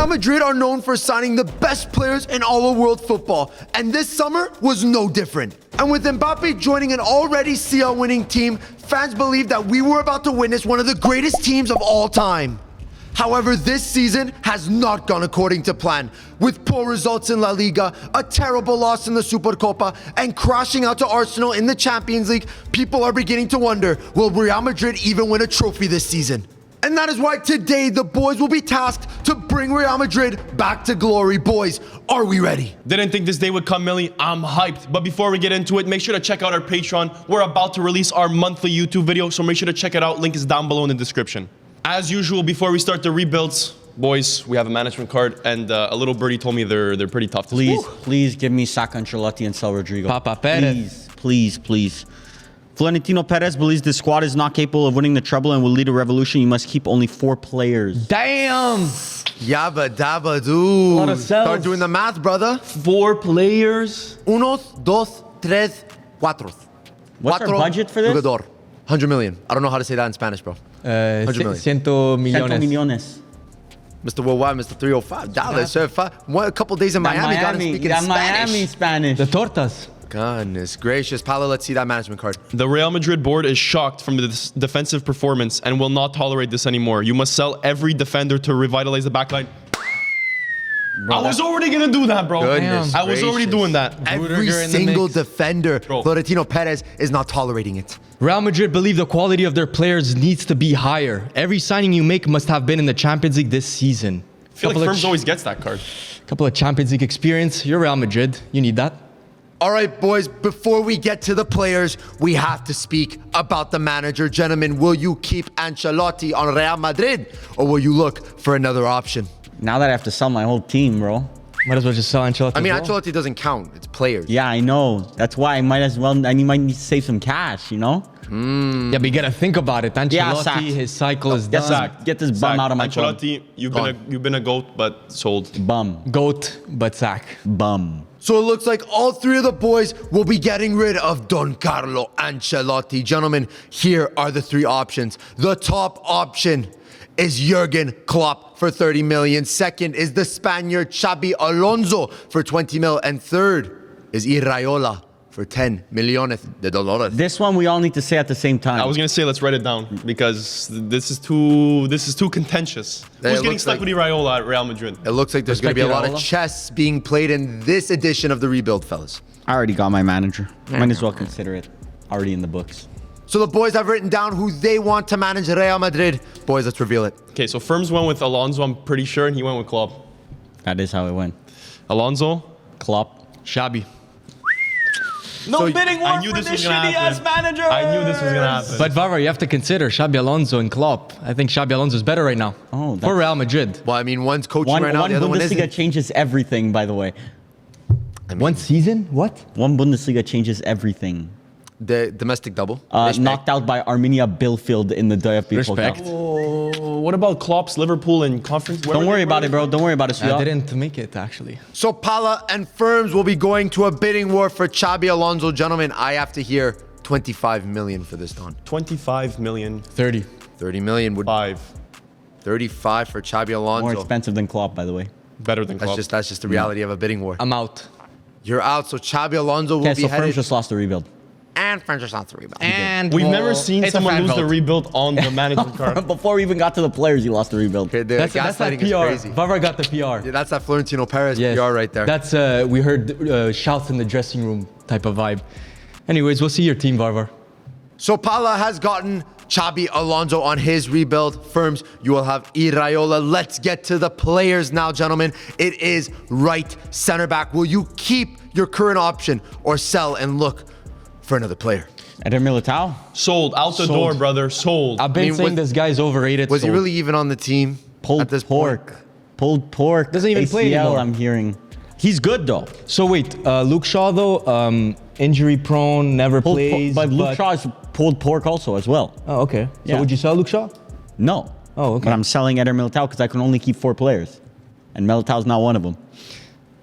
Real Madrid are known for signing the best players in all of world football, and this summer was no different. And with Mbappe joining an already CL winning team, fans believed that we were about to witness one of the greatest teams of all time. However, this season has not gone according to plan. With poor results in La Liga, a terrible loss in the Supercopa, and crashing out to Arsenal in the Champions League, people are beginning to wonder, will Real Madrid even win a trophy this season? And that is why today the boys will be tasked to bring Real Madrid back to glory. Boys, are we ready? Didn't think this day would come, Millie. I'm hyped. But before we get into it, make sure to check out our Patreon. We're about to release our monthly YouTube video, so make sure to check it out. Link is down below in the description. As usual, before we start the rebuilds, boys, we have a management card, and a little birdie told me they're pretty tough to Please, please give me Saka, Ancelotti, and Sal Rodrigo. Papa Perez. Please. Florentino Perez believes the squad is not capable of winning the treble and will lead a revolution. You must keep only 4 players. Damn! Yabba dabba doo. Lot of cells. Start doing the math, brother. 4 players. Unos, dos, tres, cuatro. What's our budget for this? Jugador. 100 million. I don't know how to say that in Spanish, bro. 100 million. Ciento millones. millones. Mr. Worldwide, Mr. 305. $. Sir, a couple days in Miami, got him speaking Spanish. Miami Spanish. The tortas. Goodness gracious. Paolo, let's see that management card. The Real Madrid board is shocked from the defensive performance and will not tolerate this anymore. You must sell every defender to revitalize the backline. Bro, I was already gonna do that, bro. Goodness I was already gracious. doing that. Every Rudiger in the single mix. defender, Bro. Florentino Perez, is not tolerating it. Real Madrid believe the quality of their players needs to be higher. Every signing you make must have been in the Champions League this season. I feel like Firms always gets that card. Couple of Champions League experience. You're Real Madrid. You need that. All right, boys, before we get to the players, we have to speak about the manager. Gentlemen, will you keep Ancelotti on Real Madrid, or will you look for another option? Now that I have to sell my whole team, bro. Might as well just sell Ancelotti. I mean, as well. Ancelotti doesn't count. It's players. Yeah, I know. That's why I might might need to save some cash, you know? Yeah, but you gotta think about it. Ancelotti, Yeah, sacked. his cycle is done. Get this bum out of my club. Ancelotti, you've been a goat, but sold. Bum. Goat, but sack. Bum. So it looks like all 3 of the boys will be getting rid of Don Carlo Ancelotti. Gentlemen, here are the 3 options. The top option is Jurgen Klopp for 30 million. Second is the Spaniard Xabi Alonso for 20 mil. And third is Iraola for 10 millones de dólares. This one we all need to say at the same time. I was gonna say let's write it down because this is too contentious. Who's getting stuck with Iraola at Real Madrid? It looks like there's going to be a lot of Iraola. chess being played in this edition of the rebuild, fellas. I already got my manager. Might as well consider it. Already in the books. So the boys have written down who they want to manage Real Madrid. Boys, let's reveal it. Okay, so Firms went with Alonso, I'm pretty sure, and he went with Klopp. That is how it went. Alonso? Klopp. Xabi. No So bidding war I knew for this this was gonna shitty-ass happen. manager. I knew this was gonna happen. But Vavra, you have to consider Xabi Alonso and Klopp. I think Xabi Alonso is better right now. Oh, for that's- Real Madrid. Well, I mean, one's coaching One right now, the other one Bundesliga isn't. changes everything, by the way. I mean, One season? What? One Bundesliga changes everything. the domestic double. Knocked out by Arminia Bielefeld in the DFB Respect. Pokal. Oh, what about Klopp's Liverpool in conference? Don't worry about it, bro. Don't worry about it. I didn't make it actually. So Pala and Firms will be going to a bidding war for Xabi Alonso. Gentlemen, I have to hear 25 million for this, Don. 25 million. 30. 30 million would 35 for Xabi Alonso. More expensive than Klopp, by the way. Better than Klopp. That's just the reality of a bidding war. I'm out. You're out, so Xabi Alonso will Okay, be so headed. Firms just lost the rebuild. And Firms just lost the rebound. And We've never seen it's a someone fan lose the vote. rebuild on the management card. Before we even got to the players, he lost the rebuild. Okay, the That's that gaslighting PR. is crazy. Vavra got the PR. Yeah, that's that Florentino Perez Yes. PR right there. That's we heard shouts in the dressing room type of vibe. Anyways, we'll see your team, Varvar. So Pala has gotten Xabi Alonso on his rebuild. Firms, you will have Iraola. Let's get to the players now, gentlemen. It is right center back. Will you keep your current option or sell and look for another player? Eder Militao? Sold. Out the Sold. door, brother. Sold. I've been I mean, saying was- this guy's overrated. Was he so- really even on the team Pulled at this pork. point? Pulled pork. Doesn't even play ACL, anymore. I'm hearing. He's good, though. So wait, Luke Shaw though, injury prone, never plays. But Luke Shaw is pulled pork also as well. Oh, okay. Yeah. So would you sell Luke Shaw? No. Oh, okay. But I'm selling Eder Militao because I can only keep 4 players. And Militao's not one of them.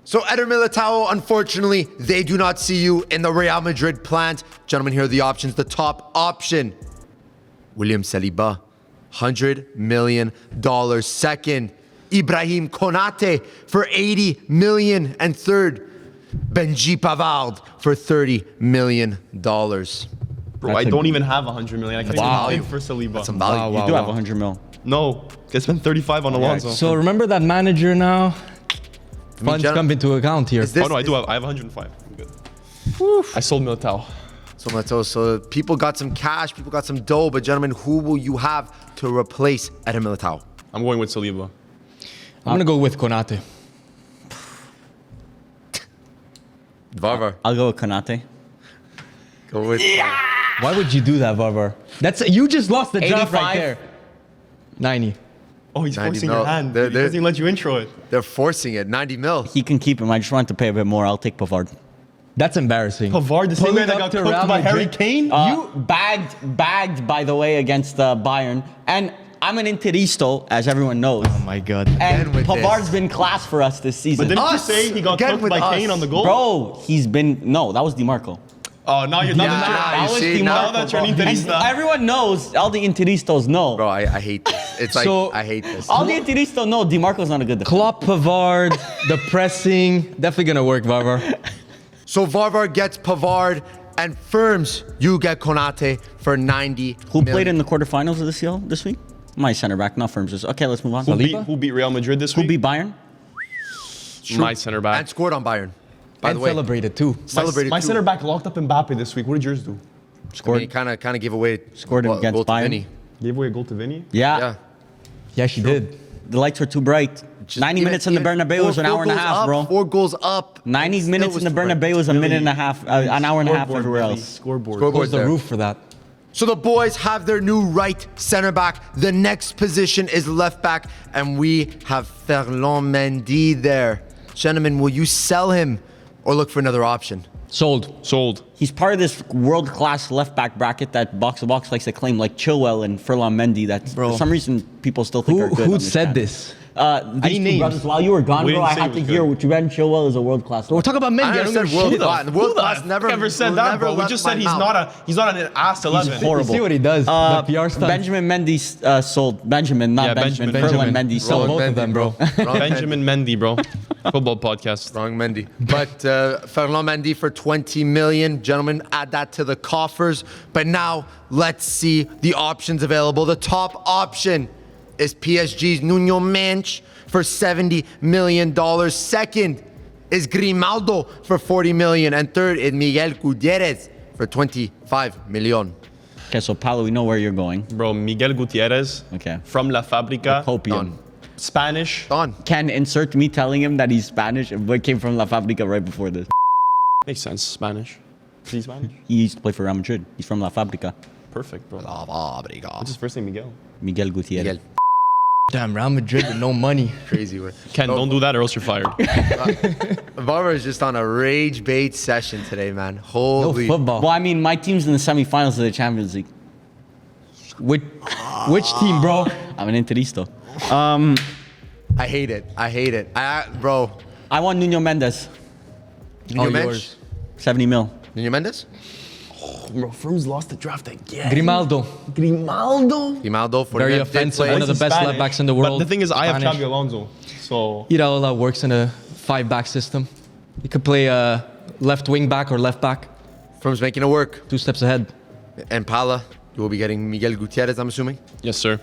So Eder Militao, unfortunately, they do not see you in the Real Madrid plant. Gentlemen, here are the options. The top option, William Saliba, $100 million. Second, Ibrahim Konate for 80 million. And third, Benji Pavard for $30 million. Bro, I don't even have 100 million. I can't even think for Saliba. That's some value. You do have 100 mil. No, I spent 35 on Alonso. So remember that manager now? Funds Gen- come into account here. Is this- Oh no, I have 105. I'm good. I sold Militao. So Matteo, so people got some cash, people got some dough, but gentlemen, who will you have to replace Eder Militao? I'm going with Saliba. I'm gonna go with Konate. Varvar. I'll go with Konate. Go with. Why would you do that, Varvar? That's you just lost the draft 85. right there. 90. Oh, he's 90 forcing mil. your hand. They're- He doesn't even let you intro it. They're forcing it. 90 mil. He can keep him. I just want to pay a bit more. I'll take Pavard. That's embarrassing. Pavard, the same Pulling man that got up to cooked Real by Harry Madrid. Kane? You bagged, by the way, against Bayern. And I'm an Interisto, as everyone knows. Oh my god. And Again with Pavard's this. been class for us this season. But didn't you Us! say he got Again cooked with by us. Kane on the goal? Bro, he's been... No, that was DiMarco. Oh, now you're Yeah, now you that see, you're now now that you're an Interista. Everyone knows, all the Interistos know. Bro, I hate this. It's like, So- I hate this. All the Interistos know DiMarco's not a good defender. Klopp, Pavard, the pressing, definitely gonna work, Varvar. So Varvar gets Pavard, and Firms, you get Konate for 90 Who million. played in the quarterfinals of this week? My center back, not Firms. Okay, let's move on. Who beat Real Madrid this Who week? beat Bayern? My center back. And scored on Bayern. By And the way, celebrated too. celebrated My too. center back locked up Mbappe this week. What did yours do? I mean, he kind of gave away. Scored goal against to Bayern. Vinny. Gave away a goal to Vinny? Yeah. Yeah. Yeah, she did. The lights were too bright. 90 minutes in the Bernabeu was an hour and a half, bro. 4 goals up. 90 Still minutes was in the too bright. Bernabeu was a minute and a half, an hour and a half Scoreboard, everywhere Billy. else. Scoreboard. Scoreboard Close the there. roof for that. So the boys have their new right center back. The next position is left back, and we have Ferland Mendy there. Gentlemen, will you sell him or look for another option? Sold. He's part of this world-class left-back bracket that Box to Box likes to claim, like Chilwell and Furlong Mendy. That for some reason people still think are good. Who on this said channel. this? These two names. brothers, while you were gone, We bro, didn't I say had it to was hear good. Ruben Chilwell is a world-class. We're talking about Mendy. I I don't never give a said world shit. class. World class never said that, never bro. We left just my said he's mouth. not an ass 11. He's horrible. You see what he does? The PR stunt. Benjamin Mendy sold. Benjamin, not Yeah, Benjamin. Benjamin. Furlong Mendy Sell sold. both of them, bro. Wrong Benjamin Mendy, bro. Football podcast. Wrong Mendy. But Ferland Mendy for 20 million. Gentlemen, add that to the coffers. But now let's see the options available. The top option is PSG's Nuno Mendes for $70 million. Second is Grimaldo for 40 million. And third is Miguel Gutierrez for 25 million. Okay, so Paulo, we know where you're going. Bro, Miguel Gutierrez. Okay. From La Fabrica. Copium. Done. Spanish. Done. Can insert me telling him that he's Spanish, but came from La Fabrica right before this. Makes sense. Spanish. Is he Spanish? He used to play for Real Madrid. He's from La Fabrica. Perfect, bro. Obrigado. What's his first name? Miguel. Miguel Gutierrez. Miguel. Damn, Real Madrid with no money. Crazy word. Ken, don't do that or else you're fired. Barber is just on a rage bait session today, man. No Holy. football. Well, I mean, my team's in the semifinals of the Champions League. Which team, bro? I'm an Interisto. I hate it. I hate it. Bro. I want Nuno Mendes. Nuno Mendes? yours. 70 mil. Nuno Mendes? Bro, Firms lost the draft again. Grimaldo. Grimaldo for Very the offensive. One of the best left backs in the world. But the thing is, I have Spanish. Xabi Alonso. So, Iraola works in a 5-back system. He could play left wing back or left back. Firm's making it work. 2 steps ahead. And Pala, you will be getting Miguel Gutierrez, I'm assuming. yes, sir.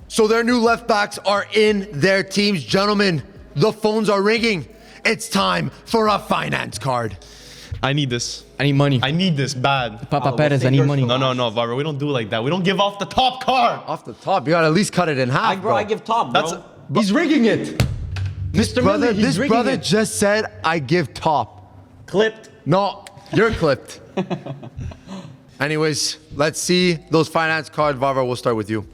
So their new left backs are in their teams. Gentlemen, the phones are ringing. It's time for a finance card. I need this. I need money. I need this bad. Papa Perez, I need money. No, Varro. We don't do it like that. We don't give off the top card. Off the top, you gotta at least cut it in half, Bro, I give top, bro. That's He's rigging it. Mr. brother, Millie, he's this rigging brother it. just said, I give top. Clipped. No, you're clipped. Anyways, let's see those finance cards. Varvar, we'll start with you.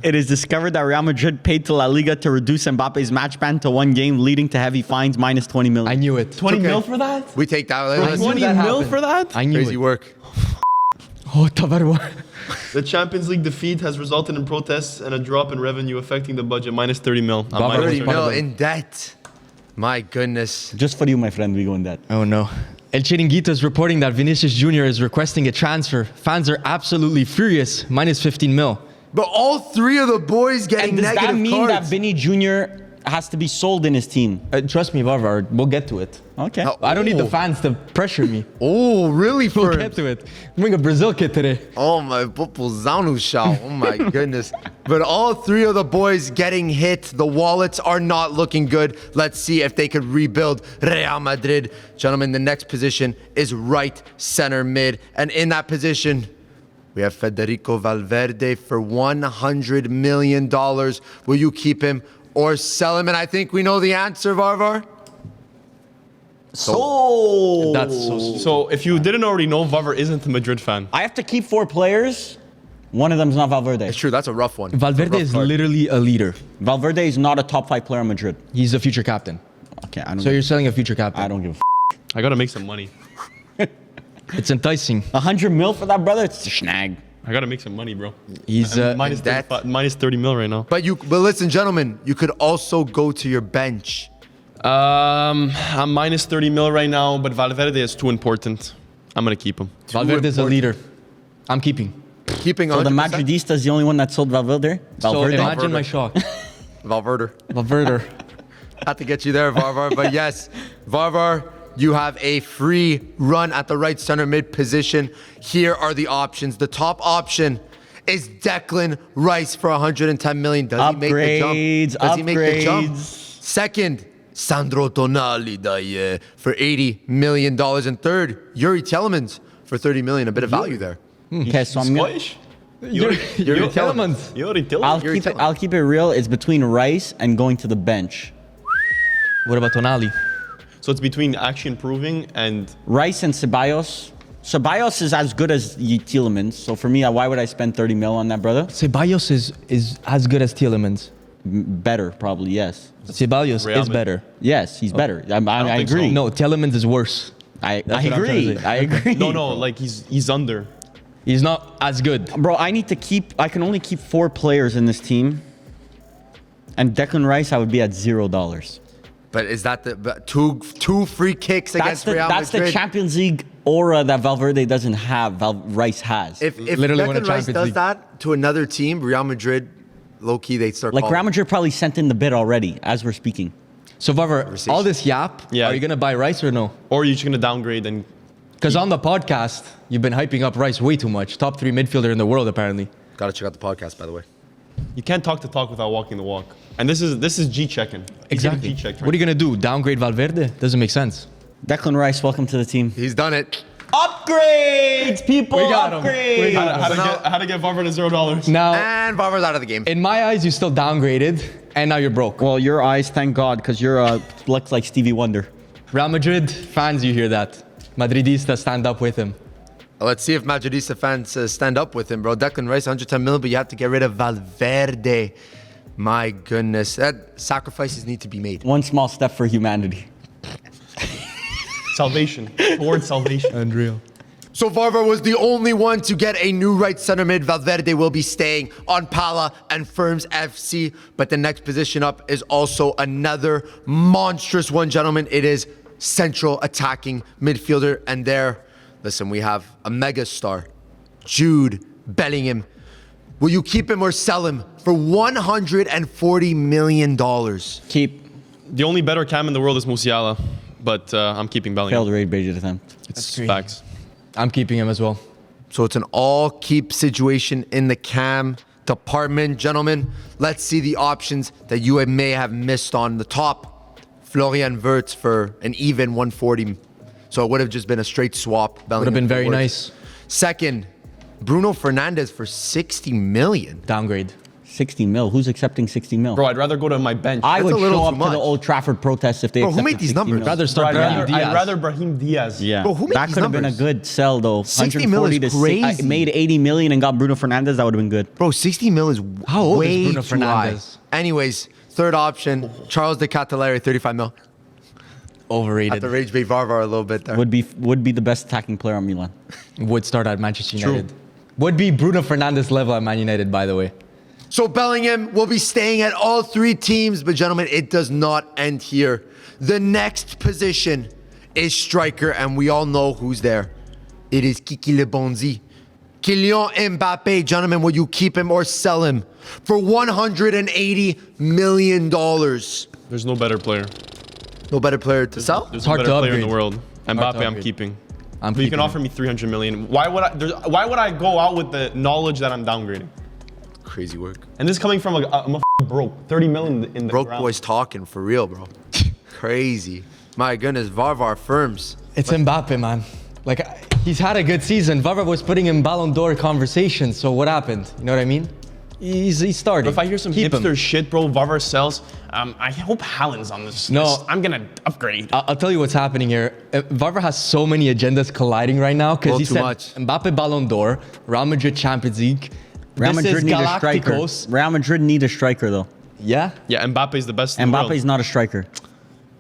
It is discovered that Real Madrid paid to La Liga to reduce Mbappe's match ban to 1 game, leading to heavy fines, minus 20 million. I knew it. 20 okay. mil for that? We take that. I That's knew 20 that mil happened. for that? I knew crazy it. work. Oh, Tabarwa. The Champions League defeat has resulted in protests and a drop in revenue affecting the budget, minus 30 mil. Baba, minus 30 30 mil mil. in debt. My goodness. Just for you, my friend, we go in that. Oh, no. El Chiringuito is reporting that Vinicius Jr. is requesting a transfer. Fans are absolutely furious. Minus 15 mil. But all three of the boys getting And does negative that mean that cards. Vinny Jr. has to be sold in his team? Trust me, Varvar, we'll get to it. Okay. Oh. I don't need the fans to pressure me. Oh, really? We'll Ferns? get to it. Bring a Brazil kit today. Oh my Popozano shout. Oh my goodness. But all three of the boys getting hit. The wallets are not looking good. Let's see if they could rebuild Real Madrid. Gentlemen, the next position is right center mid. And in that position, we have Federico Valverde for $100 million. Will you keep him or sell him? And I think we know the answer, Varvar. So That's so So if you didn't already know, Vavar isn't a Madrid fan. I have to keep 4 players. One of them's not Valverde. It's true. That's a rough one. Valverde is literally a leader. Valverde is not a top 5 player in Madrid. He's a future captain. Okay, I don't. So you're selling a future captain. I don't give a I gotta make some money. It's enticing. 100 mil for that brother. It's a snag. I gotta make some money, bro. He's minus that- 35 minus 30 mil right now. But listen, gentlemen, you could also go to your bench. I'm minus 30 mil right now, but Valverde is too important. I'm gonna keep him. Valverde is a leader. I'm keeping. Keeping So the 100%. Madridista is the only one that sold Valverde. So Valverde. imagine my shock. Valverde. Valverde. Had to get you there, Varvar. But yes, Varvar, you have a free run at the right center mid position. Here are the options. The top option is Declan Rice for 110 million. Does he make the jump? Does he make the jump? Upgrades. Second, Sandro Tonali for $80 million. And third, Yuri Telemans for 30 million. A bit of value there. Okay, so I'm gonna, Scottish? Yuri Telemans. Yuri Tillmans? I'll keep it real. It's between Rice and going to the bench. What about Tonali? So it's between actually improving and Rice and Ceballos. Ceballos is as good as Tielemans. So for me, why would I spend 30 mil on that, brother? Ceballos is as good as Tielemans. Better, probably, yes. Ceballos Real is Madrid. better. Yes, he's better. I think so. agree. No, Tielemans is worse. I what I'm trying to agree. say. I agree. no, like he's under. He's not as good. Bro, I can only keep 4 players in this team. And Declan Rice, I would be at $0. But is that the two free kicks against Real That's the Madrid? Champions League aura that Valverde doesn't have. Rice has. If Literally won a Declan Rice Champions does League. that to another team, Real Madrid, low-key, they start Like calling. Real Madrid probably sent in the bid already as we're speaking. So Varvar, Conversation. all this yap, Yeah. are you gonna buy Rice or no? Or you're just gonna downgrade and Because on the podcast, you've been hyping up Rice way too much. Top 3 midfielder in the world, apparently. Gotta check out the podcast, by the way. you can't talk the talk without walking the walk. And this is G checking. Exactly. G checked. What are you gonna do? Downgrade Valverde? Doesn't make sense. Declan Rice, welcome to the team. He's done it. Upgrades, people. We got him. Upgrades. We got him. How to get Vavar to $0? Now, And Barber's out of the game. in my eyes, you still downgraded, and now you're broke. Well, your eyes, thank God, because you're looks like Stevie Wonder. Real Madrid fans, you hear that? Madridistas stand up with him. Let's see if Madridista fans stand up with him, bro. Declan Rice, 110 million, but you have to get rid of Valverde. My goodness. Sacrifices need to be made. One small step for humanity. Salvation. Towards salvation. Unreal. So Varvar was the only one to get a new right center mid. Valverde will be staying on Pala and Firms FC. But the next position up is also another monstrous one, gentlemen. It is central attacking midfielder. And there, listen, we have a mega star, Jude Bellingham. Will you keep him or sell him for $140 million? Keep. The only better cam in the world is Musiala, but I'm keeping Bellingham. Failed raid baited attempt. It's crazy. facts. I'm keeping him as well. So it's an all-keep situation in the cam department. Gentlemen, let's see the options that you may have missed on the top. Florian Wirtz for an even 140. So it would have just been a straight swap. Would have been Bellingham for very Wirtz. nice. Second, Bruno Fernandes for 60 million. Downgrade. 60 mil. Who's accepting 60 mil? Bro, I'd rather go to my bench. I That's would a little show too up to much. the Old Trafford protests if they Bro, who accepted made these 60 numbers? mil. Rather Bro, start Brahim Diaz. I'd rather Brahim Diaz. Yeah, Bro, who made that these could have been a numbers? good sell though. 60 mil is 140 to crazy. made 80 million and got Bruno Fernandes. That would have been good. Bro, 60 mil is How old is way Bruno too high. Fernandes? Anyways, third option, Charles de Catalere, 35 mil. Overrated. At the rage bait Varvar a little bit there. Would be the best attacking player on Milan. Would start at Manchester United. Would be Bruno Fernandes level at Man United, by the way. So Bellingham will be staying at all 3 teams, but gentlemen, it does not end here. The next position is striker, and we all know who's there. It is Kiki Lebonzi. Kylian Mbappe, gentlemen, will you keep him or sell him for $180 million? There's no better player. No better player to sell? There's hard no better to player in the upgrade. world. Hard Mbappe, to I'm upgrade. keeping. I'm But you can keeping offer me 300 million. Why would I go out with the knowledge that I'm downgrading? Crazy work. And this is coming from I'm broke. 30 million in the Broke ground. boys talking for real, bro. Crazy. My goodness, Varvar firms. It's Mbappe, man. Like, he's had a good season. Varvar was putting in Ballon d'Or conversation. So what happened? You know what I mean? He's starting. If I hear some Keep him. hipster shit, bro, Varvar sells. I hope Haaland's on this. No. I'm gonna upgrade. I'll tell you what's happening here. Varvar has so many agendas colliding right now because Well, he too said much. Mbappe Ballon d'Or, Real Madrid Champions League. Real This Madrid is need a striker. Galacticos. Real Madrid need a striker though. Yeah. Yeah, Mbappe's the best in the world. Mbappe's not a striker.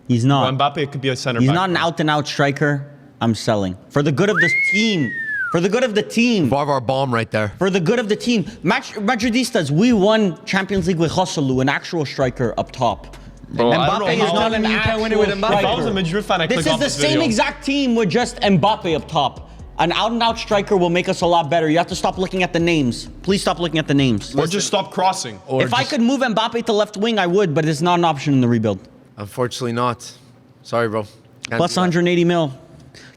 He's not. Well, Mbappe could be a center He's back. not an out-and-out striker. I'm selling for the good of this team. For the good of the team. Varvar bomb right there. For the good of the team. Madridistas, we won Champions League with Joselu, an actual striker up top. Bro, I don't know Mbappe is how- not an You can't win it with actual Mbappe. If I was a striker. Madrid fan, I'd This click is off the this same video. exact team with just Mbappe up top. An out-and-out striker will make us a lot better. You have to stop looking at the names. Please stop looking at the names. Or just stop crossing. Or If I could move Mbappe to left wing, I would, but it's not an option in the rebuild. Unfortunately not. Sorry, bro. Can't Plus do that. 180 mil.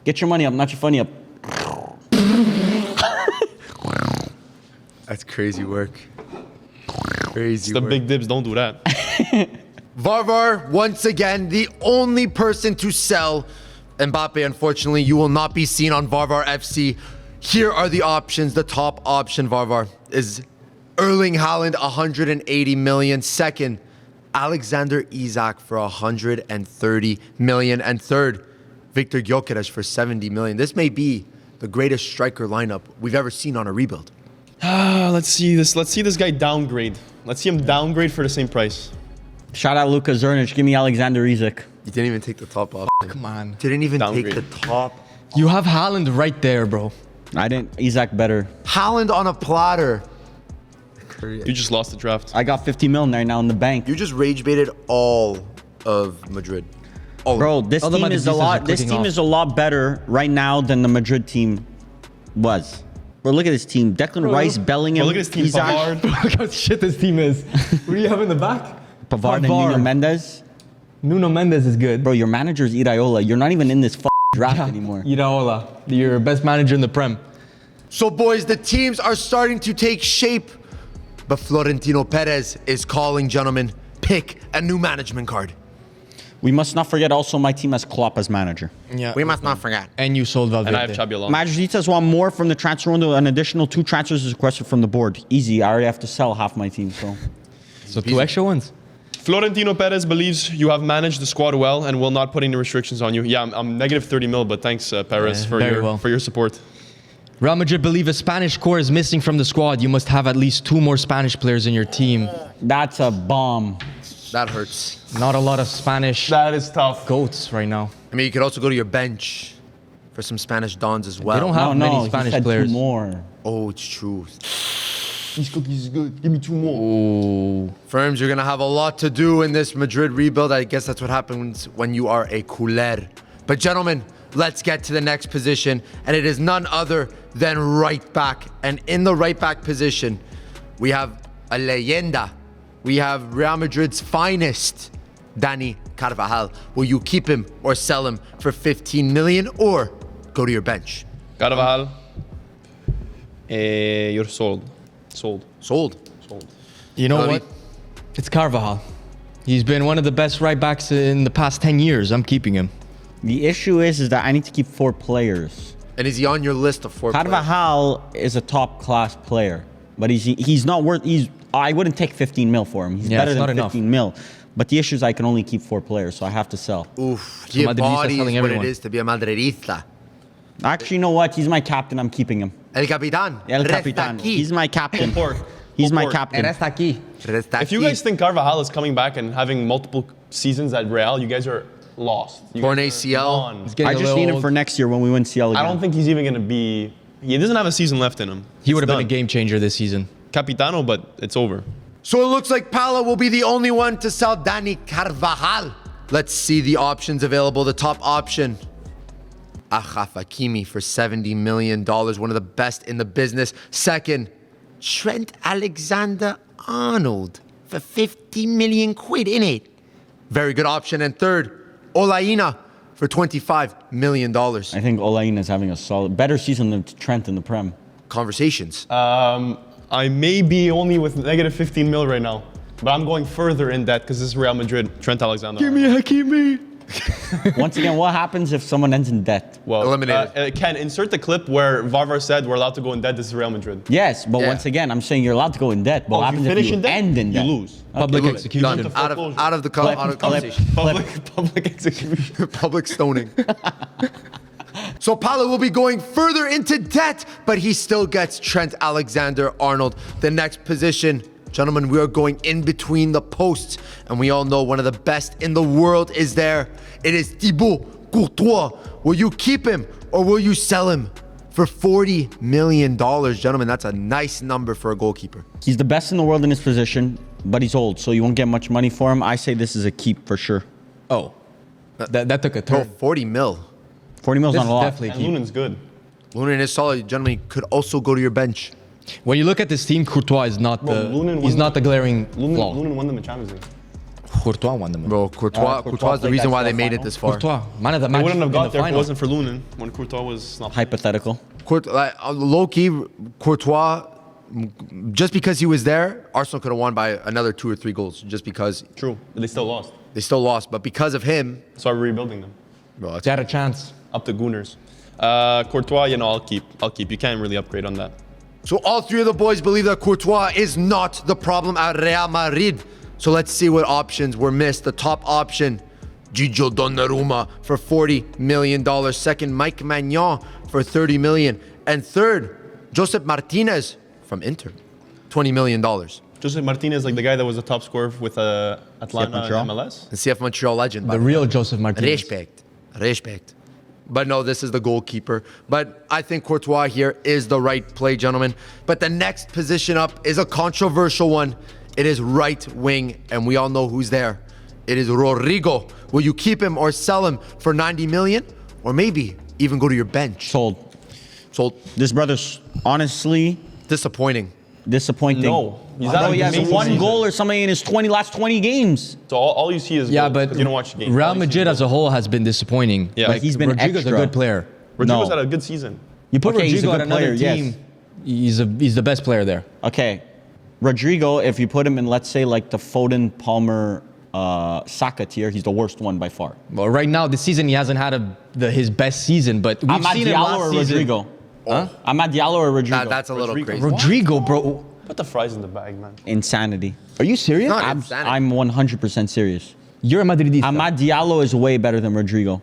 Get your money up, not your funny up. That's crazy work. Crazy The work. big dibs don't do that. Varvar, once again, the only person to sell Mbappe. Unfortunately, you will not be seen on Varvar FC. Here are the options. The top option, Varvar, is Erling Haaland, 180 million. Second, Alexander Isak for 130 million. And third, Victor Gyökeres for 70 million. This may be the greatest striker lineup we've ever seen on a rebuild. Let's see this. Let's see this guy downgrade. Let's see him downgrade for the same price. Shout out Luka Zernic. Give me Alexander Isak. You didn't even take the top off. Come on. Didn't even Downgrade. take the top. You have Haaland right there, bro. I didn't. Isak better. Haaland on a platter. You just lost the draft. I got 50 mil right now in the bank. You just rage baited all of Madrid. All Bro, of this All the team is a Madridistas are lot. This clicking team off. is a lot better right now than the Madrid team was. Bro, look at this team. Declan Rice, Bellingham, Bro, look at this team. Isak, Pavard. Look how shit this team is. What do you have in the back? Pavard, and Nuno Mendes. Nuno Mendes is good. Bro, your manager's Iraola. You're not even in this draft anymore. Iraola, your best manager in the Prem. So, boys, the teams are starting to take shape. But Florentino Perez is calling, gentlemen, pick a new management card. We must not forget also my team has Klopp as manager. Yeah. We must not forget. And you sold Valverde. And I have Xabi Alonso. Madridistas want more from the transfer window. An additional 2 transfers is requested from the board. Easy. I already have to sell half my team, so. So 2 extra ones. Florentino Perez believes you have managed the squad well and will not put any restrictions on you. Yeah, I'm negative 30 mil, but thanks, Perez, Yeah, for very your well. for your support. Real Madrid believe a Spanish core is missing from the squad. You must have at least 2 more Spanish players in your team. That's a bomb. That hurts. Not a lot of Spanish That is tough. goats right now. I mean, you could also go to your bench for some Spanish dons as well. They don't have many he Spanish said players. 2 more. Oh, it's true. These cookies is good. Give me 2 more. Firms, you're going to have a lot to do in this Madrid rebuild. I guess that's what happens when you are a culé. But gentlemen, let's get to the next position. And it is none other than right back. And in the right back position, we have a leyenda. We have Real Madrid's finest, Dani Carvajal. Will you keep him or sell him for 15 million or go to your bench? Carvajal. You're sold. Sold. Sold. Sold. You know Javi. what? It's Carvajal. He's been one of the best right backs in the past 10 years. I'm keeping him. The issue is that I need to keep 4 players. And is he on your list of 4 players? Carvajal is a top class player, but he's not worth. I wouldn't take 15 mil for him. He's Yeah, better it's than not enough. 15 mil. But the issue is I can only keep 4 players, so I have to sell. Oof. So He Madridista embodies selling what it everyone. is to be a Madridista. Actually, you know what? He's my captain. I'm keeping him. El Capitán. El Resta Capitan. aquí. He's my captain. Pork. He's my Pork. captain. Resta If you aquí. guys think Carvajal is coming back and having multiple seasons at Real, you guys are lost. You Torn guys are ACL. gone. He's getting I a just little need him old. for next year when we win CL again. I don't think he's even going to be... He doesn't have a season left in him. He would have It's been a done. game changer this season. Capitano, but it's over. So it looks like Pala will be the only one to sell Dani Carvajal. Let's see the options available. The top option Achraf Hakimi for $70 million, one of the best in the business. Second, Trent Alexander-Arnold for 50 million quid, innit? Very good option. And third, Olaina for $25 million. I think Olain is having a better season than Trent in the Prem. Conversations. I may be only with negative 15 mil right now, but I'm going further in debt because this is Real Madrid. Trent Alexander. Give me Hakimi. Once again, what happens if someone ends in debt? Well, Eliminated. Ken, insert the clip where Varvar said we're allowed to go in debt. This is Real Madrid. Yes, but Yeah. once again, I'm saying you're allowed to go in debt. But what if you happens finish if you in debt, end in you debt? lose. Public Done. execution. Out of the conversation. Public execution. Public stoning. So Paolo will be going further into debt, but he still gets Trent Alexander-Arnold. The next position, gentlemen, we are going in between the posts, and we all know one of the best in the world is there. It is Thibaut Courtois. Will you keep him or will you sell him for $40 million? Gentlemen, that's a nice number for a goalkeeper. He's the best in the world in his position, but he's old, so you won't get much money for him. I say this is a keep for sure. Oh, that took a Oh, turn. 40 mil. 40 mil's This not is a lot. definitely a And keep. Lunen's good. Lunin is solid. Gentlemen, could also go to your bench. When you look at this team, Courtois is not Bro, Lunin he's won- not the glaring flaw. Lunen won them in Champions League. Courtois won them. Bro, Courtois is the played reason that why they full made it final. this far. Courtois, man of the They match wouldn't have in got the there if it final. wasn't for Lunen when Courtois was not. Hypothetical. Low-key, Courtois, just because he was there, Arsenal could have won by another 2 or 3 goals. Just because True, but they still lost. they still lost. But because of him, So I'm rebuilding them. bro, They had a chance. Up to Gooners. Courtois, I'll keep. You can't really upgrade on that. so all 3 of the boys believe that Courtois is not the problem at Real Madrid. So let's see what options were missed. The top option, Gigio Donnarumma for $40 million. Second, Mike Maignan for $30 million. And third, Josep Martinez from Inter, $20 million. Joseph Martinez, like the guy that was the top scorer with Atlanta Montreal. and MLS. The CF Montreal legend. by The the way. real Joseph Martinez. Respect. But no, this is the goalkeeper. But I think Courtois here is the right play, gentlemen. But the next position up is a controversial one. It is right wing, and we all know who's there. It is Rodrigo. Will you keep him or sell him for 90 million? Or maybe even go to your bench? Sold. So This brother's honestly disappointing. disappointing. No, he's Bro, had he an has amazing one season. goal or something in his last 20 games. So all you see is Yeah, goals, but 'cause you don't watch the game. Real All you see Madrid is as a whole has been disappointing. Yeah. Like, He's been Rodrigo's extra. a good player. Rodrigo's No. had a good season. You put Okay, he's a Rodrigo good at another player, team, yes. he's the best player there. Okay. Rodrigo, if you put him in, let's say, like the Foden, Palmer, Saka tier, he's the worst one by far. Well, right now this season he hasn't had his best season, but we've Amad seen him Diallo last or season. Rodrigo? Huh? Amad Diallo or Rodrigo? That's a little Rodrigo. crazy. Rodrigo, bro. Put the fries in the bag, man. Insanity. Are you serious? Not I'm insanity. 100% serious. You're a Madridista. Amad Diallo is way better than Rodrigo.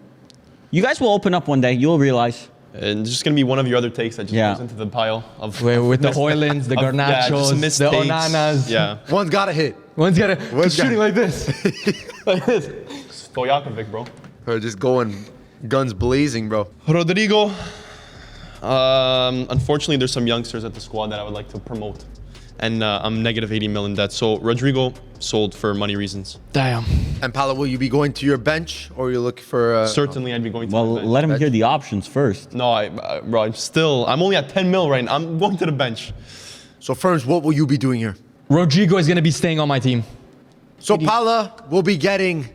You guys will open up one day. You'll realize. And it's just gonna be one of your other takes that just Yeah. goes into the pile of With the missed- Hoylunds, the of- yeah, just Garnachos, the mistakes. Onanas. Yeah, One's got to hit. One's got One's shooting got- like this. Like this. Stojakovic, bro. Or just going guns blazing, bro. Rodrigo. Unfortunately, there's some youngsters at the squad that I would like to promote, and I'm negative 80 million debt. So Rodrigo sold for money reasons. Damn. And Paolo, will you be going to your bench or are you looking for... Certainly, I'd be going to. Well, the bench. let him hear the options first. No, bro, I'm only at 10 mil right now. I'm going to the bench. So Ferns, what will you be doing here? Rodrigo is gonna be staying on my team. So Paula will be getting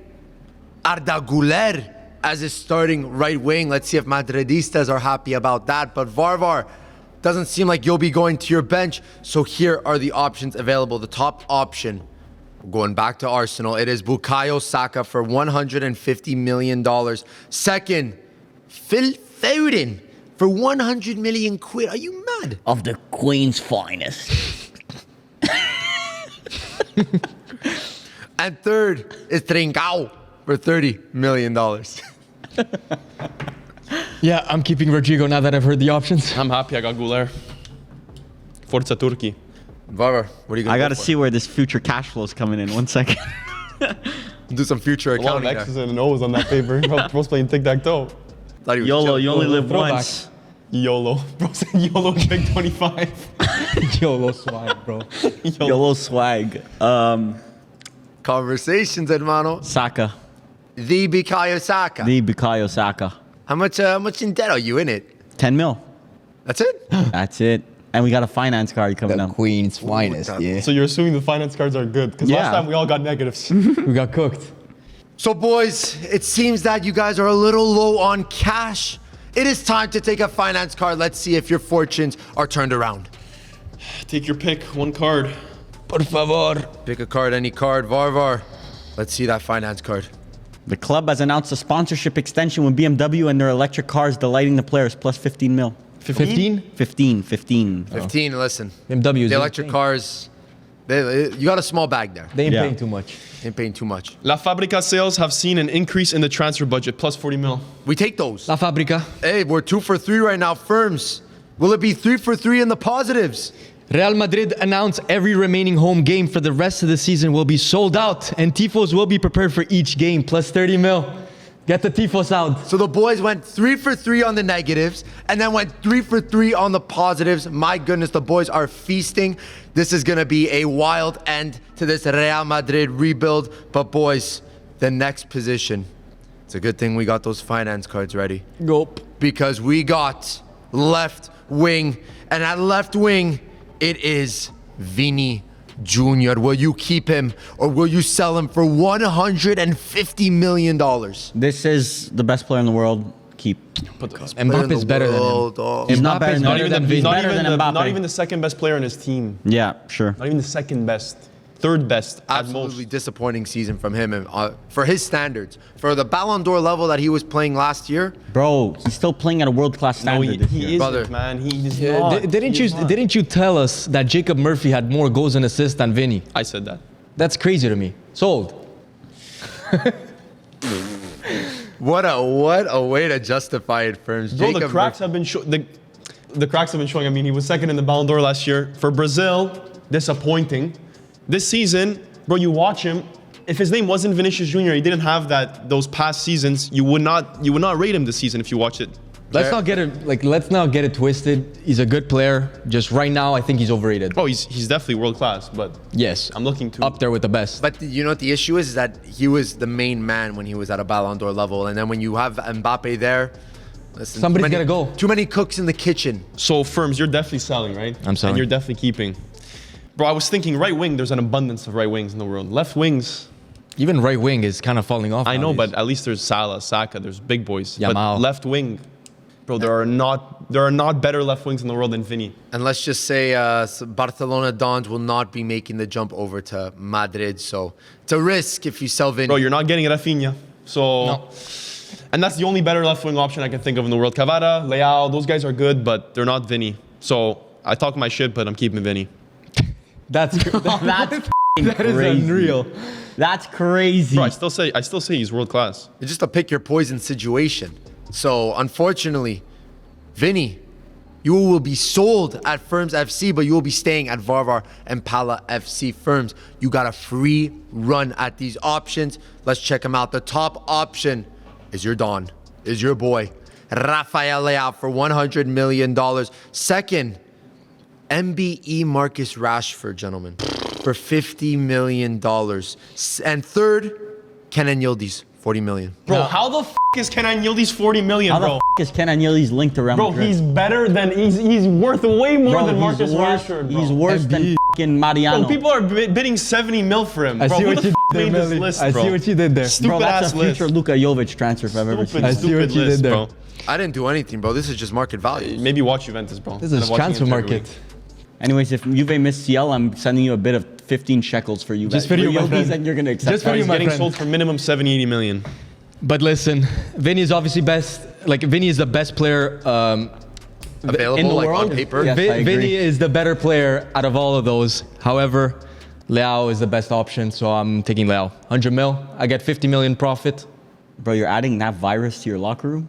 Arda Güler as his starting right wing. Let's see if Madridistas are happy about that. But Varvar, doesn't seem like you'll be going to your bench. So here are the options available. The top option, going back to Arsenal, it is Bukayo Saka for $150 million. Second, Phil Foden for 100 million quid. Are you mad? Of the Queen's finest. And third is Trincao for $30 million. Yeah, I'm keeping Rodrigo now that I've heard the options. I'm happy I got Güler. Forza Turkey. Varvar, what are you going I to got to see where this future cash flow is coming in. 1 second. Do some future A lot of accounting X's there. and O's on that paper. Bro's playing tic-tac-toe. Thought he was YOLO, chilling. you only live Throwback. once. YOLO. Bro said YOLO big 25. YOLO swag, bro. YOLO swag. Conversations, hermano. Saka. The Bukayo Saka. The Bukayo Saka. How much in debt are you in it? 10 mil. That's it? That's it. And we got a finance card coming The up. Queen's finest, yeah. So you're assuming the finance cards are good? Because Yeah. last time we all got negatives. We got cooked. So boys, it seems that you guys are a little low on cash. It is time to take a finance card. Let's see if your fortunes are turned around. Take your pick, one card. Por favor. Pick a card, any card. Varvar. Let's see that finance card. The club has announced a sponsorship extension with BMW and their electric cars delighting the players, plus 15 mil. 15? 15. 15, listen. BMWs. The electric cars, you got a small bag there. They ain't Yeah. paying too much. Ain't paying too much. La Fabrica sales have seen an increase in the transfer budget, plus 40 mil. We take those. La Fabrica. Hey, we're 2 for 3 right now, firms. Will it be 3 for 3 in the positives? Real Madrid announced every remaining home game for the rest of the season will be sold out, and tifos will be prepared for each game, plus 30 mil. Get the tifos out. So the boys went 3 for 3 on the negatives and then went 3 for 3 on the positives. My goodness, the boys are feasting. This is going to be a wild end to this Real Madrid rebuild. But boys, the next position. It's a good thing we got those finance cards ready. Gulp. Because we got left wing. And at left wing, it is Vini Jr. Will you keep him or will you sell him for $150 million? This is the best player in the world. Keep. Mbappe's better than him. He's not better Mbappe's than better than He's Vini. better than Mbappe. Not even the second best player in his team. Yeah, sure. Not even the second best. Third best at Absolutely most. disappointing season from him and, for his standards. For the Ballon d'Or level that he was playing last year, Bro, he's still playing at a world-class No, standard this he year. isn't, Brother. man. He is Yeah, not. didn't you tell us that Jacob Murphy had more goals and assists than Vinny? I said that. That's crazy to me. Sold. what a way to justify it, firms. Bro, the Jacob cracks have been the cracks have been showing. I mean, he was second in the Ballon d'Or last year. For Brazil, disappointing. This season, bro, you watch him. If his name wasn't Vinicius Jr., he didn't have those past seasons. You would not rate him this season if you watched it. Let's not get it twisted. He's a good player. Just right now, I think he's overrated. Oh, he's definitely world class, but Yes. I'm looking to Up there with the best. But you know what the issue is that he was the main man when he was at a Ballon d'Or level. And then when you have Mbappe there, listen, Somebody's gotta go. Too many cooks in the kitchen. So firms, you're definitely selling, right? I'm selling. And you're definitely keeping. Bro, I was thinking right wing, there's an abundance of right wings in the world. Left wings, Even right wing is kind of falling off. I know, nowadays. but at least there's Salah, Saka, there's big boys. Yamal. But left wing, bro, there are not better left wings in the world than Vini. And let's just say Barcelona Dons will not be making the jump over to Madrid. So it's a risk if you sell Vini. Bro, you're not getting Rafinha. So No. and that's the only better left wing option I can think of in the world. Cavara, Leao, those guys are good, but they're not Vini. So I talk my shit, but I'm keeping Vini. That's That's that is crazy. unreal. That's crazy. Bro, I still say he's world class. It's just a pick your poison situation. So unfortunately, Vinny, you will be sold at Firms FC, but you will be staying at Varvar and Pala FC Firms. You got a free run at these options. Let's check them out. The top option is your Don, is your boy, Rafael Leao for $100 million. Second, MBE Marcus Rashford, gentlemen, for $50 million. And third, Kenan Yildiz, $40 million. Bro, how the is Kenan Yildiz 40 million, How the bro? is Kenan Yildiz linked around Bro, Madrid? he's better than he's worth way more than Marcus Rashford, bro. He's worse than fucking Mariano. Bro, people are bidding 70 mil for him. I Bro, see who what the you f- did made there, this Melly. list, I bro? see what you did there. Stupid Bro, that's ass a list. future Luka Jovic transfer if I've ever seen. Stupid, I see stupid what you did list, there. bro. I didn't do anything, bro. This is just market value. Maybe watch Juventus, bro. This is transfer market. Anyways, if Juve missed CL, I'm sending you a bit of 15 shekels for you. Just for you, my Yildiz, friend. and you're gonna accept. Just for that. you, He's my getting friend. sold for minimum 70, 80 million. But listen, Vinny is obviously best. Like Vinny is the best player. Available in the like world? on paper. Yes, I agree. Vinny is the better player out of all of those. However, Leao is the best option, so I'm taking Leao. 100 mil, I get 50 million profit. Bro, you're adding that virus to your locker room?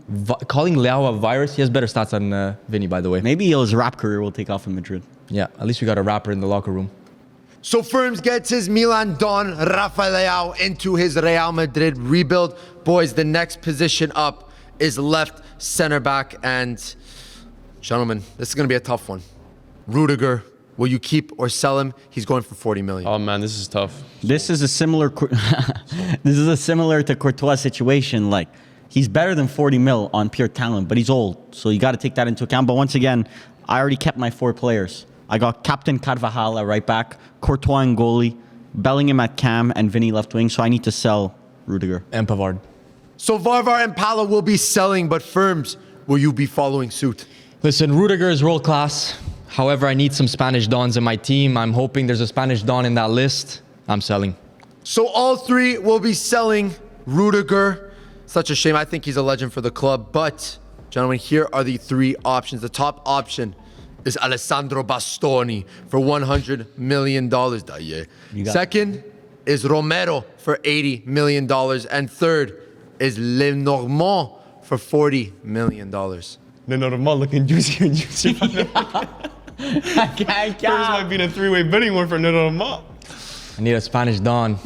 Calling Leao a virus, he has better stats than Vinny, by the way. Maybe his rap career will take off in Madrid. Yeah, at least we got a rapper in the locker room. So Firms gets his Milan Don Rafael Leao into his Real Madrid rebuild. Boys, the next position up is left center back. And gentlemen, this is going to be a tough one. Rudiger, will you keep or sell him? He's going for 40 million. Oh man, this is tough. This is a similar to Courtois situation. Like, He's better than 40 mil on pure talent, but he's old. So you got to take that into account. But once again, I already kept my 4 players. I got Captain Carvajal at right back, Courtois and goalie, Bellingham at cam, and Vinny left wing. So I need to sell Rudiger. And Pavard. So Varvar and Pala will be selling, but Firms, will you be following suit? Listen, Rudiger is world class. However, I need some Spanish Dons in my team. I'm hoping there's a Spanish Don in that list. I'm selling. So all 3 will be selling Rudiger. Such a shame. I think he's a legend for the club. But, gentlemen, here are the 3 options. The top option is Alessandro Bastoni for $100 million. Second is Romero for $80 million. And third is Lenormand for $40 million. Lenormand looking juicier and juicier. I First might be the 3-way bidding war for Lenormand. I need a Spanish Don.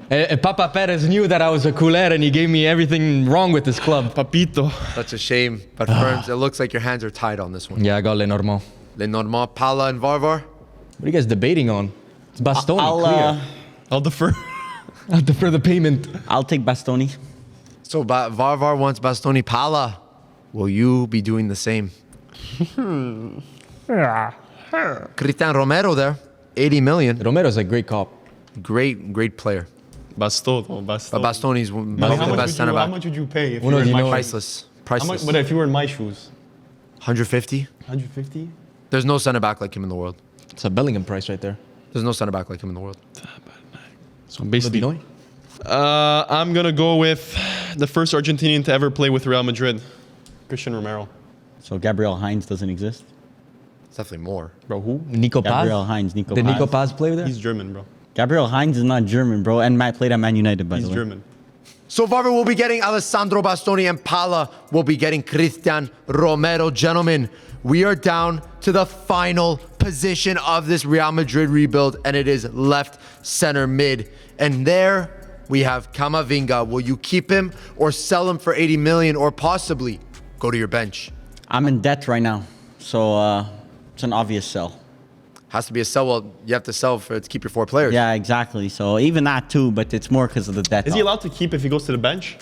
Papa Perez knew that I was a culé and he gave me everything wrong with this club. Papito. Such a shame. But Firms, it looks like your hands are tied on this one. Yeah, I got Lenormand. Lenormand, Pala, and Varvar. What are you guys debating on? It's Bastoni, clear. I'll defer. I'll defer the payment. I'll take Bastoni. So Varvar wants Bastoni. Pala, will you be doing the same? Cristian Romero there, 80 million. Romero's a great cop. Great player. Basto. But Bastoni's one How of the much best center how back. much would you pay if you Uno were in di my noi. shoes? Priceless. But if you were in my shoes? 150? 150? There's no center back like him in the world. It's a Bellingham price right there. There's no center back like him in the world. So basically, Uno di I'm gonna go with the first Argentinian to ever play with Real Madrid, Christian Romero. So Gabriel Hines doesn't exist. It's definitely more. Bro, who? Nico Gabriel Paz? Hines, Nico Did Paz. Nico Paz play there? He's German, bro. Gabriel Hines is not German, bro. And Matt played at Man United, by He's the way. German. So Varvar will be getting Alessandro Bastoni and Pala will be getting Cristian Romero. Gentlemen, we are down to the final position of this Real Madrid rebuild, and it is left center mid. And there we have Camavinga. Will you keep him or sell him for 80 million or possibly go to your bench? I'm in debt right now. So it's an obvious sell. Has to be a sell. Well, you have to sell to keep your 4 players. Yeah, exactly. So even that too, but it's more because of the debt. Is he allowed to keep if he goes to the bench?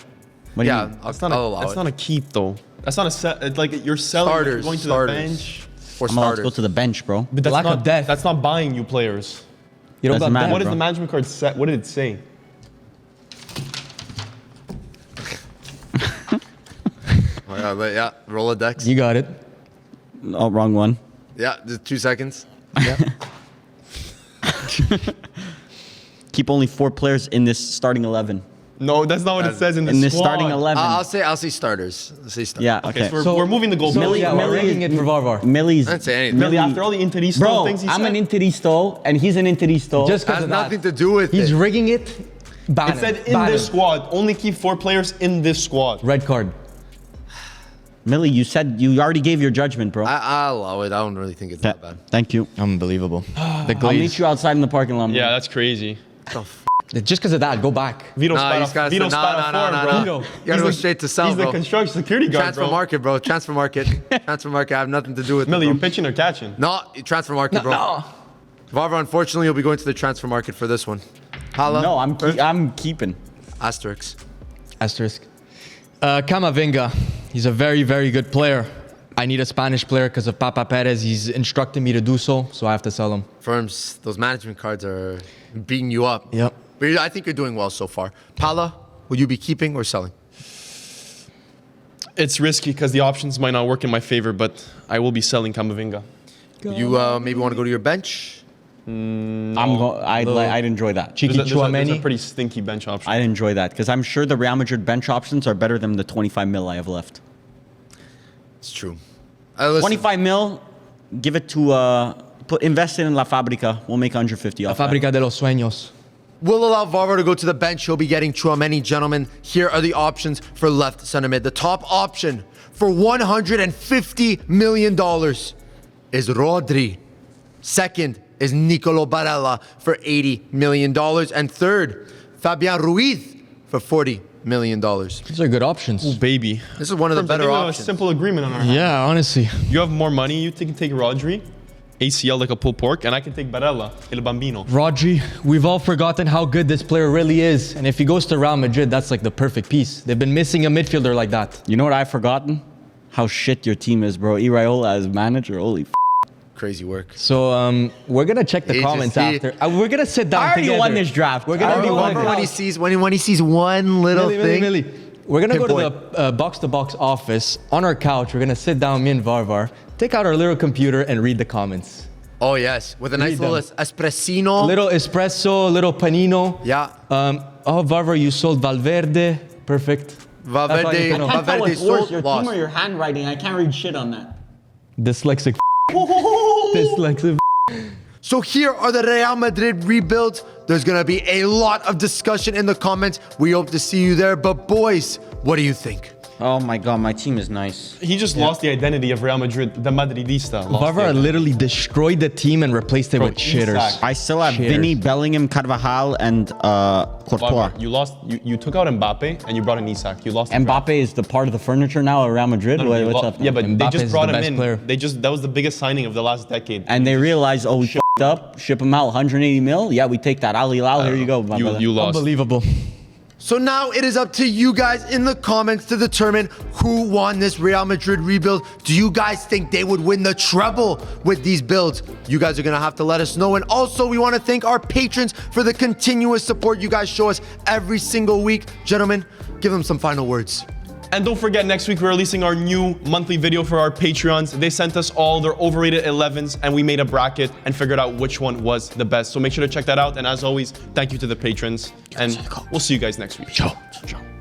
What do you Yeah, mean? That's I'll not allow that's it. not a keep though. That's not a set. It's like you're selling. Starters, You're going to starters. the bench. Or I'm allowed to starters. go to the bench, bro. But that's Lack not of depth. That's not buying you players. You don't Doesn't got matter. that. What does bro. the management card set? What did it say? Oh, yeah, Rolodex. You got it. Oh, wrong one. Yeah, just 2 seconds. Keep only 4 players in this starting 11. No, that's not what it says in the In this squad. starting 11. I'll say starters. I'll say starters. Yeah, Okay, okay. so we're moving the goalpost. Millie- Yeah, we're Millie- ranking it for Varvar. Millie's. I didn't say anything. Really, after all the Interisto Bro, things he I'm said, an Interisto, and he's an Interisto. Just Has because of that. nothing to do with He's it. rigging it. Ban it him. said in Ban this him. squad. Only keep 4 players in this squad. Red card. Millie, you said you already gave your judgment, bro. I'll allow it. I don't really think it's that bad. Thank you. Unbelievable. The I'll glaze. meet you outside in the parking lot. Yeah, that's crazy. Just because of that, go back. Vito Nah, he's gotta Vito say, nah, bro. Vito. You gotta go straight to sell, He's the bro. construction security guard, Transfer bro. market, bro. Transfer market. Transfer market. I have nothing to do with Millie, it. you bro. pitching or catching? No, transfer market, bro. No. Varvar, unfortunately, you'll be going to the transfer market for this one. Hala. No, I'm keeping. Asterix. Asterisk. Camavinga. He's a very, very good player. I need a Spanish player because of Papa Perez. He's instructed me to do so, so I have to sell him. Firms, those management cards are beating you up. Yep. But I think you're doing well so far. Pala, will you be keeping or selling? It's risky because the options might not work in my favor, but I will be selling Camavinga. You maybe want to go to your bench? I'd enjoy that. Cheeky There's a Chouameni. pretty stinky bench option. I'd enjoy that because I'm sure the Real Madrid bench options are better than the 25 mil I have left. It's true. Listen, 25 mil, give it to invest it in La Fabrica. We'll make 150 La off that. Fábrica de los Sueños. we'll allow Varvar to go to the bench. He'll be getting Chouameni. Gentlemen, here are the options for left center mid. The top option for $150 million is Rodri. Second is Nicolo Barella for $80 million. And third, Fabian Ruiz for $40 million. These are good options. Baby. This is one of the I better think we have options. a simple agreement on our hand. Yeah, honestly. You have more money, you can take Rodri. ACL like a pulled pork, and I can take Barella, El Bambino. Rodri, we've all forgotten how good this player really is. And if he goes to Real Madrid, that's like the perfect piece. They've been missing a midfielder like that. You know what I've forgotten? How shit your team is, bro. Iraola as manager, holy Crazy work. So we're gonna check the comments after. We're gonna sit down I already together. won this draft. We're gonna I be remember one. when he sees one little thing. Millie. We're gonna go to Pinpoint. the box-to-box office on our couch. We're gonna sit down, me and Varvar, take out our little computer and read the comments. Oh yes, with a nice Read little them. espressino. Little espresso, little panino. Yeah. Varvar, you sold Valverde. Perfect. Valverde, That's all you can know. Valverde sold, your lost. team or your handwriting. I can't read shit on that. Dyslexic. Dyslexic. So here are the Real Madrid rebuilds. There's gonna be a lot of discussion in the comments. We hope to see you there. But boys, what do you think? Oh my god, my team is nice. He just lost the identity of Real Madrid, the Madridista. Varvar literally destroyed the team and replaced it Bro, with shitters. Isak. I still have Cheers. Vinny, Bellingham, Carvajal, and Courtois. You lost. You took out Mbappe and you brought in Isak. You lost. Mbappe is the part of the furniture now at Real Madrid. No, you What's lo- up? Yeah, but they Mbappe just is brought the him best in. player. That was the biggest signing of the last decade. And they realized, oh, we f***ed up, ship him out, 180 mil. Yeah, we take that. Al Hilal, here you go, my brother. You lost. Unbelievable. So now it is up to you guys in the comments to determine who won this Real Madrid rebuild. Do you guys think they would win the treble with these builds? You guys are gonna have to let us know. And also, we wanna thank our patrons for the continuous support you guys show us every single week. Gentlemen, give them some final words. And don't forget, next week we're releasing our new monthly video for our Patreons. They sent us all their overrated 11s and we made a bracket and figured out which one was the best. So make sure to check that out. And as always, thank you to the patrons. And we'll see you guys next week. Ciao. Ciao.